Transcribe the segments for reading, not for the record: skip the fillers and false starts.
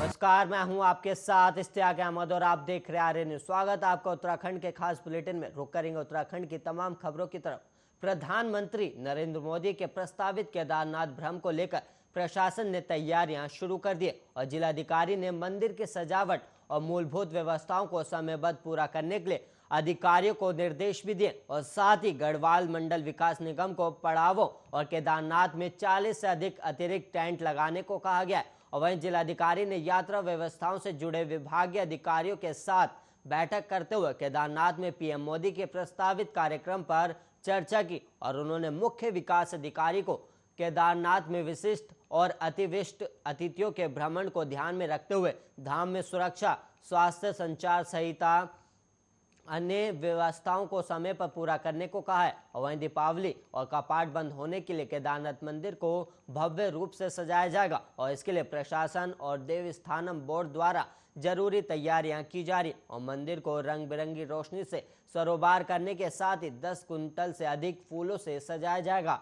नमस्कार, मैं हूं आपके साथ इश्तियाक अहमद और आप देख रहे आर्य न्यूज। स्वागत है आपका उत्तराखंड के खास बुलेटिन में। रुक करेंगे उत्तराखंड की तमाम खबरों की तरफ। प्रधानमंत्री नरेंद्र मोदी के प्रस्तावित केदारनाथ भ्रमण को लेकर प्रशासन ने तैयारियां शुरू कर दी और जिलाधिकारी ने मंदिर की सजावट और मूलभूत व्यवस्थाओं को समयबद्ध पूरा करने के लिए अधिकारियों को निर्देश भी दिए और साथ ही गढ़वाल मंडल विकास निगम को पड़ावों और केदारनाथ में 40 से अधिक अतिरिक्त टेंट लगाने को कहा गया है। और वहीं जिलाधिकारी ने यात्रा व्यवस्थाओं से जुड़े विभागीय अधिकारियों के साथ बैठक करते हुए केदारनाथ में पीएम मोदी के प्रस्तावित कार्यक्रम पर चर्चा की और उन्होंने मुख्य विकास अधिकारी को केदारनाथ में विशिष्ट और अतिविशिष्ट अतिथियों के भ्रमण को ध्यान में रखते हुए धाम में सुरक्षा, स्वास्थ्य, संचार सहित अन्य व्यवस्थाओं को समय पर पूरा करने को कहा है। और वहीं दीपावली और कपाट बंद होने के लिए केदारनाथ मंदिर को भव्य रूप से सजाया जाएगा और इसके लिए प्रशासन और देवस्थानम बोर्ड द्वारा जरूरी तैयारियां की जा रही और मंदिर को रंग बिरंगी रोशनी से सरोबार करने के साथ ही 10 कुंटल से अधिक फूलों से सजाया जाएगा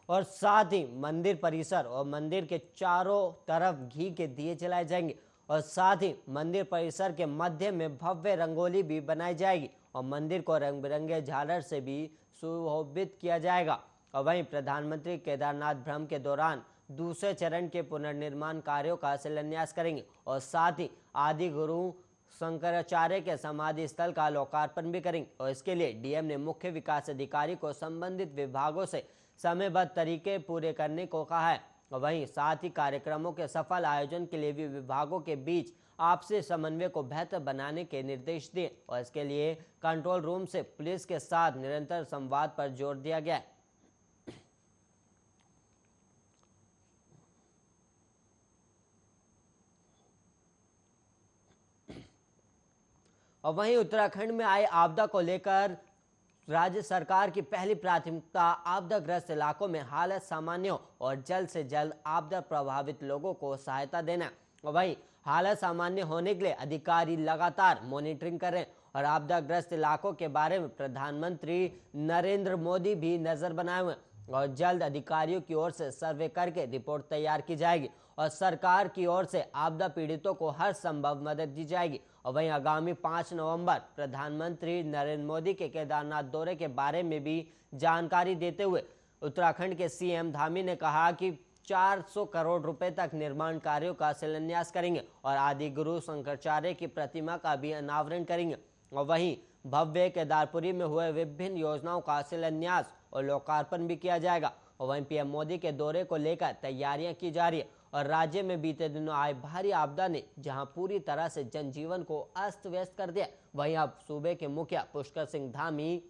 और साथ ही मंदिर परिसर और मंदिर के चारों तरफ घी के दिए जलाए जाएंगे और साथ ही मंदिर परिसर के मध्य में भव्य रंगोली भी बनाई जाएगी और मंदिर को रंग बिरंगे झालर से भी सुशोभित किया जाएगा। और वहीं प्रधानमंत्री केदारनाथ भ्रमण के दौरान दूसरे चरण के पुनर्निर्माण कार्यों का शिलान्यास करेंगे और साथ ही आदि गुरु शंकराचार्य के समाधि स्थल का लोकार्पण भी करेंगे और इसके लिए डीएम ने मुख्य विकास अधिकारी को संबंधित विभागों से समयबद्ध तरीके पूरे करने को कहा है। वहीं साथ ही कार्यक्रमों के सफल आयोजन के लिए भी विभागों के बीच आपसी समन्वय को बेहतर बनाने के निर्देश दिए और इसके लिए कंट्रोल रूम से पुलिस के साथ निरंतर संवाद पर जोर दिया गया है। और वहीं उत्तराखंड में आए आपदा को लेकर राज्य सरकार की पहली प्राथमिकता आपदाग्रस्त इलाकों में हालत सामान्य हो और जल्द से जल्द आपदा प्रभावित लोगों को सहायता देना। और वहीं हालत सामान्य होने के लिए अधिकारी लगातार मॉनिटरिंग करें और आपदाग्रस्त इलाकों के बारे में प्रधानमंत्री नरेंद्र मोदी भी नजर बनाए हुए और जल्द अधिकारियों की ओर से सर्वे करके रिपोर्ट तैयार की जाएगी और सरकार की ओर से आपदा पीड़ितों को हर संभव मदद दी जाएगी। और वहीं आगामी 5 नवंबर प्रधानमंत्री नरेंद्र मोदी के केदारनाथ दौरे के बारे में भी जानकारी देते हुए उत्तराखंड के सीएम धामी ने कहा कि 400 करोड़ रुपए तक निर्माण कार्यों का शिलान्यास करेंगे और आदि गुरु शंकराचार्य की प्रतिमा का भी अनावरण करेंगे। और वहीं भव्य केदारपुरी में हुए विभिन्न योजनाओं का शिलान्यास और लोकार्पण भी किया जाएगा। और वहीं पीएम मोदी के दौरे को लेकर तैयारियां की जा रही है और राज्य में बीते दिनों आए भारी आपदा ने जहां पूरी तरह से जनजीवन को अस्त व्यस्त कर दिया, वहीं अब सूबे के मुखिया पुष्कर सिंह धामी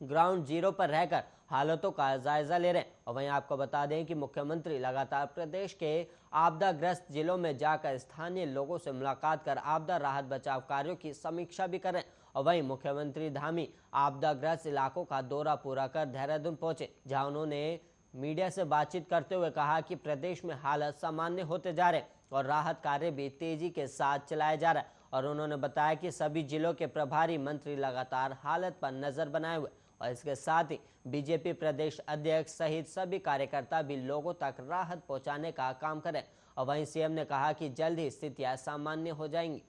ग्राउंड जीरो पर रहकर हालातों का जायजा ले रहे हैं। और वहीं आपको बता दें कि मुख्यमंत्री लगातार प्रदेश के आपदाग्रस्त जिलों में जाकर स्थानीय लोगों से मुलाकात कर आपदा राहत बचाव कार्यों की समीक्षा भी कर रहे हैं। और वहीं मुख्यमंत्री धामी आपदाग्रस्त इलाकों का दौरा पूरा कर देहरादून पहुंचे, जहां उन्होंने मीडिया से बातचीत करते हुए कहा कि प्रदेश में हालात सामान्य होते जा रहे और राहत कार्य भी तेजी के साथ चलाया जा रहा है। और उन्होंने बताया कि सभी जिलों के प्रभारी मंत्री लगातार हालत पर नजर बनाए हुए और इसके साथ ही बीजेपी प्रदेश अध्यक्ष सहित सभी कार्यकर्ता भी लोगों तक राहत पहुंचाने का काम करें। और वहीं सीएम ने कहा कि जल्द ही स्थितियां सामान्य हो जाएंगी।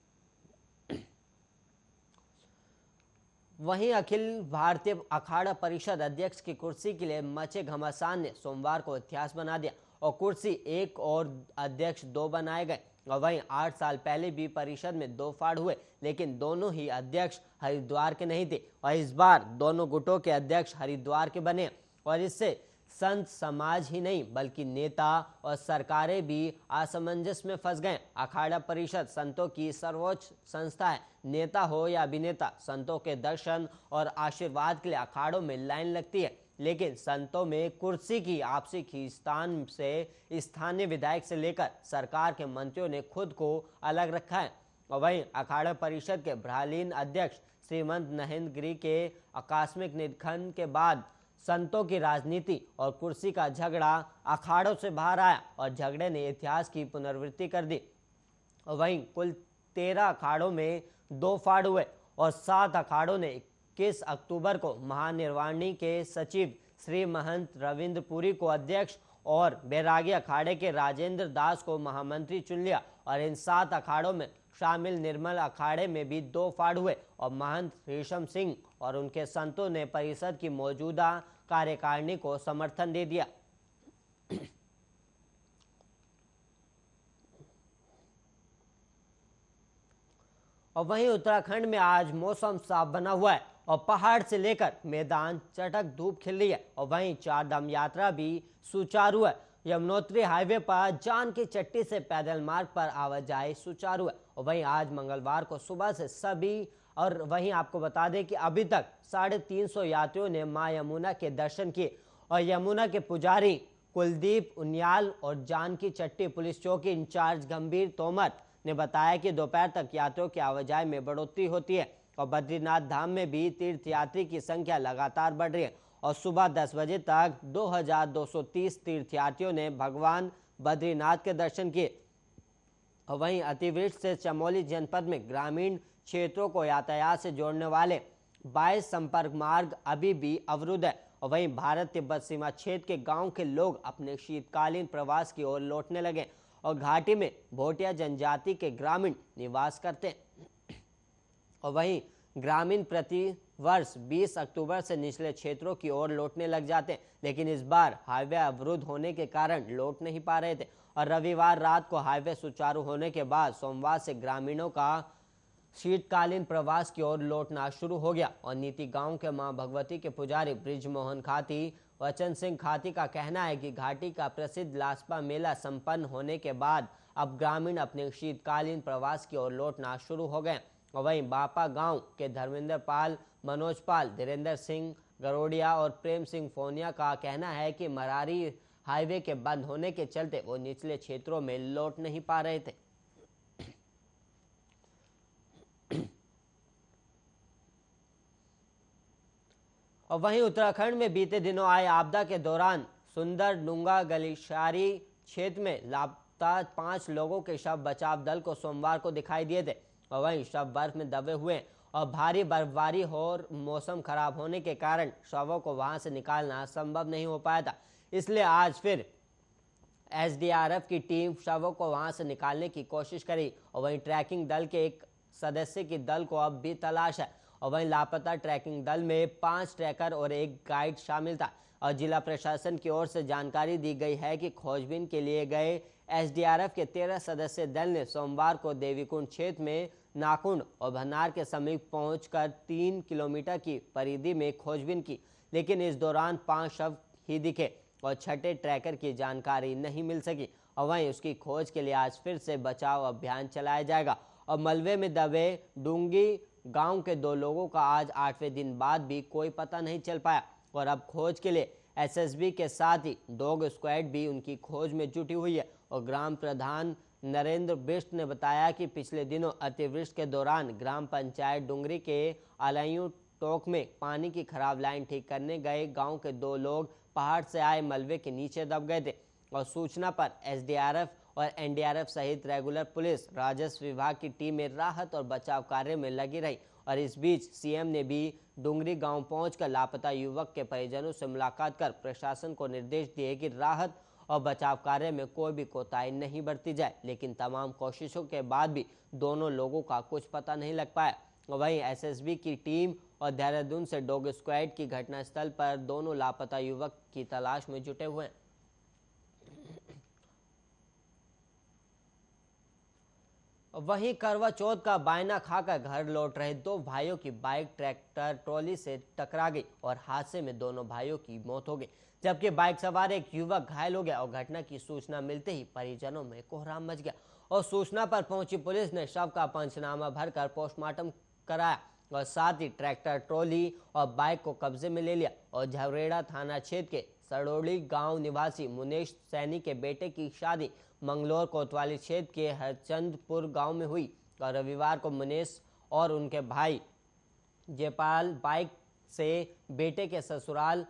वहीं अखिल भारतीय अखाड़ा परिषद अध्यक्ष की कुर्सी के लिए मचे घमासान ने सोमवार को इतिहास बना दिया और कुर्सी 1 और अध्यक्ष 2 बनाए गए। और वहीं 8 साल पहले भी परिषद में 2 फाड़ हुए, लेकिन दोनों ही अध्यक्ष हरिद्वार के नहीं थे और इस बार दोनों गुटों के अध्यक्ष हरिद्वार के बने और इससे संत समाज ही नहीं बल्कि नेता और सरकारें भी असमंजस में फंस गए। अखाड़ा परिषद संतों की सर्वोच्च संस्था है। नेता हो या अभिनेता, संतों के दर्शन और आशीर्वाद के लिए अखाड़ों में लाइन लगती है, लेकिन संतों में कुर्सी की आपसी खींचतान से स्थानीय विधायक से लेकर सरकार के मंत्रियों ने खुद को अलग रखा है। और वहीं अखाड़ा परिषद के ब्राह्मण अध्यक्ष श्रीमंत नहेंद्र गिरी के आकस्मिक निधन के बाद संतों की राजनीति और कुर्सी का झगड़ा अखाड़ों से बाहर आया और झगड़े ने इतिहास की पुनरावृत्ति कर दी। और वहीं कुल 13 अखाड़ों में 2 फाड़ हुए और 7 अखाड़ों ने 21 अक्टूबर को महानिर्वाणी के सचिव श्री महंत रविंद्र पुरी को अध्यक्ष और बैरागी अखाड़े के राजेंद्र दास को महामंत्री चुन लिया। और इन 7 अखाड़ों में शामिल निर्मल अखाड़े में भी 2 फाड़ हुए और महंत रेशम सिंह और उनके संतों ने परिषद की मौजूदा कार्यकारिणी को समर्थन दे दिया। और वहीं उत्तराखंड में आज मौसम साफ बना हुआ है और पहाड़ से लेकर मैदान चटक धूप खिल रही है। और वहीं चारधाम यात्रा भी सुचारू है। यमुनोत्री हाईवे पर जान की चट्टी से पैदल मार्ग पर आवाजाही सुचारू है। और वहीं आज मंगलवार को सुबह से सभी, और वहीं आपको बता दें कि अभी तक 350 यात्रियों ने मां यमुना के दर्शन किए। और यमुना के पुजारी कुलदीप उनियाल और जानकी चट्टी पुलिस चौकी इंचार्ज गंभीर तोमर ने बताया कि दोपहर तक यात्रियों की आवाजाही में बढ़ोतरी होती है। और बद्रीनाथ धाम में भी तीर्थयात्री की संख्या लगातार बढ़ रही है। और सुबह 10 बजे तक 2230 तीर्थयात्रियों ने भगवान बद्रीनाथ के दर्शन किए। और वहीं अतिवृष्टि से चमोली जनपद में ग्रामीण क्षेत्रों को यातायात से जोड़ने वाले 22 संपर्क मार्ग अभी भी अवरुद्ध है। और वहीं भारत तिब्बत सीमा क्षेत्र के गांव के लोग अपने शीतकालीन प्रवास की ओर लौटने लगे और घाटी में भोटिया जनजाति के ग्रामीण निवास करते हैं। और वहीं ग्रामीण प्रति वर्ष 20 अक्टूबर से निचले क्षेत्रों की ओर लौटने लग जाते हैं, लेकिन इस बार हाईवे अवरुद्ध होने के कारण लौट नहीं पा रहे थे। और रविवार रात को हाईवे सुचारू होने के बाद सोमवार से ग्रामीणों का शीतकालीन प्रवास की ओर लौटना शुरू हो गया। और नीति गांव के मां भगवती के पुजारी ब्रिजमोहन खाती वचन सिंह खाती का कहना है कि घाटी का प्रसिद्ध लासपा मेला संपन्न होने के बाद अब ग्रामीण अपने शीतकालीन प्रवास की ओर लौटना शुरू हो गए। और वहीं बापा गांव के धर्मेंद्र पाल, मनोज पाल, धीरेन्द्र सिंह गरोडिया और प्रेम सिंह फोनिया का कहना है कि मरारी हाईवे के बंद होने के चलते वो निचले क्षेत्रों में लौट नहीं पा रहे थे। और वहीं उत्तराखंड में बीते दिनों आए आपदा के दौरान सुंदर डूंगा गलिशारी क्षेत्र में लापता 5 लोगों के शव बचाव दल को सोमवार को दिखाई दिए थे। और वहीं शव बर्फ में दबे हुए और भारी बर्फबारी और मौसम खराब होने के कारण शवों को वहां से निकालना संभव नहीं हो पाया था। इसलिए आज फिर एसडीआरएफ की टीम शवों को वहां से निकालने की कोशिश करी। और वहीं ट्रैकिंग दल के एक सदस्य की दल को अब भी तलाश है। और वहीं लापता ट्रैकिंग दल में 5 ट्रैकर और 1 गाइड शामिल था। और जिला प्रशासन की ओर से जानकारी दी गई है कि खोजबीन के लिए गए एसडीआरएफ के 13 सदस्य दल ने सोमवार को देवीकुंड क्षेत्र में नाकुंड और भनार के समीप पहुंचकर 3 किलोमीटर की परिधि में खोजबीन की, लेकिन इस दौरान 5 शव ही दिखे और छठे ट्रैकर की जानकारी नहीं मिल सकी। और वहीं उसकी खोज के लिए आज फिर से बचाव अभियान चलाया जाएगा। और मलबे में दबे डूंगी गांव के 2 लोगों का आज 8वें दिन बाद भी कोई पता नहीं चल पाया। और अब खोज के लिए एसएसबी के साथ ही डॉग स्क्वाड भी उनकी खोज में जुटी हुई है। और ग्राम प्रधान नरेंद्र बिष्ट ने बताया कि पिछले दिनों अतिवृष्टि के दौरान ग्राम पंचायत डुंगरी के आलयू टोक में पानी की खराब लाइन ठीक करने गए गांव के 2 लोग पहाड़ से आए मलबे के नीचे दब गए थे। और सूचना पर एसडीआरएफ और एनडीआरएफ सहित रेगुलर पुलिस राजस्व विभाग की टीमें राहत और बचाव कार्य में लगी रही। और इस बीच सीएम ने भी डुंगरी गांव पहुंचकर लापता युवक के परिजनों से मुलाकात कर प्रशासन को निर्देश दिए कि राहत और बचाव कार्य में कोई भी कोताही नहीं बरती जाए। लेकिन तमाम कोशिशों के बाद भी दोनों लोगों का कुछ पता नहीं लग पाया। वहीं एसएसबी की टीम और देहरादून से डॉग स्क्वाड की घटनास्थल पर दोनों लापता युवक की तलाश में जुटे हुए हैं। वहीं करवा चौथ का बायना खाकर घर लौट रहे 2 भाइयों की बाइक ट्रैक्टर ट्रॉली से टकरा गई और हादसे में दोनों भाइयों की मौत हो गई, जबकि बाइक सवार एक युवक घायल हो गया। और घटना की सूचना मिलते ही परिजनों में कोहराम मच गया और सूचना पर पहुंची पुलिस ने शव का पंचनामा भरकर पोस्टमार्टम कराया और साथ ही ट्रैक्टर ट्रॉली और बाइक को कब्जे में ले लिया। और झवरेड़ा थाना क्षेत्र के सड़ोली गांव निवासी मुनेश सैनी के बेटे की शादी मंगलोर कोतवाली क्षेत्र के हरचंदपुर गांव में हुई। और रविवार को मुनेश और उनके भाई जयपाल बाइक से बेटे के ससुराल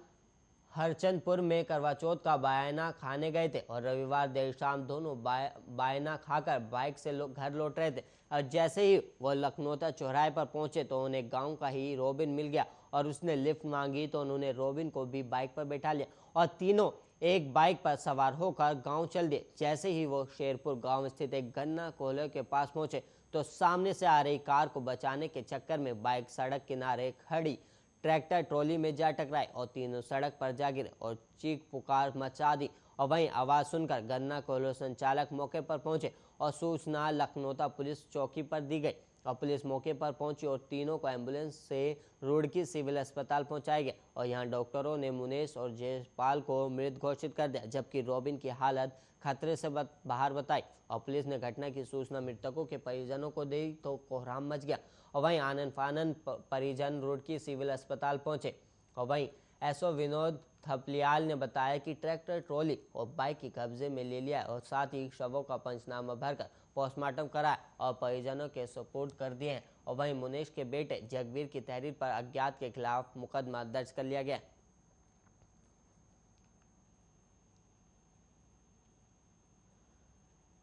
हरचंदपुर में करवा चौथ का बायना खाने गए थे। और रविवार देर शाम दोनों बायना खाकर बाइक से घर लौट रहे थे। और जैसे ही वो लखनौता चौराहे पर पहुंचे तो उन्हें गांव का ही रोबिन मिल गया और उसने लिफ्ट मांगी तो उन्होंने रोबिन को भी बाइक पर बैठा लिया और तीनों एक बाइक पर सवार होकर गांव चल दिए। जैसे ही वो शेरपुर गांव स्थित एक गन्ना कोल्हे के पास पहुंचे तो सामने से आ रही कार को बचाने के चक्कर में बाइक सड़क किनारे खड़ी ट्रैक्टर ट्रॉली में जा टकराई और तीनों सड़क पर जा गिरे और चीख पुकार मचा दी। और वहीं आवाज सुनकर गन्ना कोल्हे संचालक मौके पर पहुंचे और सूचना लखनौता पुलिस चौकी पर दी गई और पुलिस मौके पर पहुंची और तीनों को एम्बुलेंस से रुड़की सिविल अस्पताल पहुंचाया गया और यहां डॉक्टरों ने मुनेश और जयपाल को मृत घोषित कर दिया, जबकि रॉबिन की हालत खतरे से बाहर बताई। और पुलिस ने घटना की सूचना मृतकों के परिजनों को दी तो कोहराम मच गया और वहीं आनन फानन परिजन रुड़की सिविल अस्पताल पहुंचे। और वहीं एसओ विनोद थपलियाल ने बताया कि ट्रैक्टर ट्रॉली और बाइक की कब्जे में ले लिया और साथ ही शवों का पंचनामा भरकर पोस्टमार्टम कराया और परिजनों के सुपुर्द कर दिए हैं। और वहीं मुनेश के बेटे जगवीर की तहरीर पर अज्ञात के खिलाफ मुकदमा दर्ज कर लिया गया।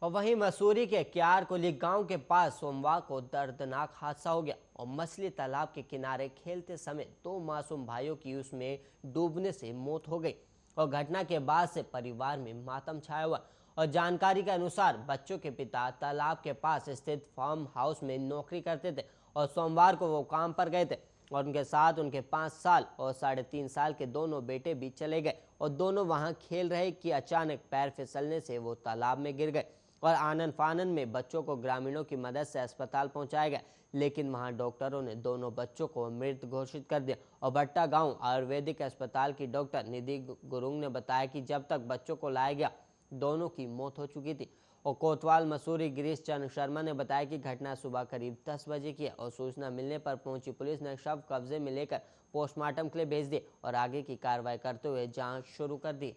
और वहीं मसूरी के क्यारकुली गांव के पास सोमवार को दर्दनाक हादसा हो गया और मछली तालाब के किनारे खेलते समय दो मासूम भाइयों की उसमें डूबने से मौत हो गई और घटना के बाद से परिवार में मातम छाया हुआ। और जानकारी के अनुसार बच्चों के पिता तालाब के पास स्थित फार्म हाउस में नौकरी करते थे और सोमवार को वो काम पर गए थे और उनके साथ उनके 5 साल और 3.5 साल के दोनों बेटे भी चले गए और दोनों वहां खेल रहे कि अचानक पैर फिसलने से वो तालाब में गिर गए और आनन फानन में बच्चों को ग्रामीणों की मदद से अस्पताल पहुंचाया गया, लेकिन वहां डॉक्टरों ने दोनों बच्चों को मृत घोषित कर दिया। और भट्टा गांव आयुर्वेदिक अस्पताल की डॉक्टर निधि गुरुंग ने बताया कि जब तक बच्चों को लाया गया दोनों की मौत हो चुकी थी। और कोतवाल मसूरी गिरीश चंद्र शर्मा ने बताया कि घटना सुबह करीब 10 बजे की है और सूचना मिलने पर पहुंची पुलिस ने शव कब्जे में लेकर पोस्टमार्टम के लिए भेज दिए और आगे की कार्रवाई करते हुए जांच शुरू कर दी।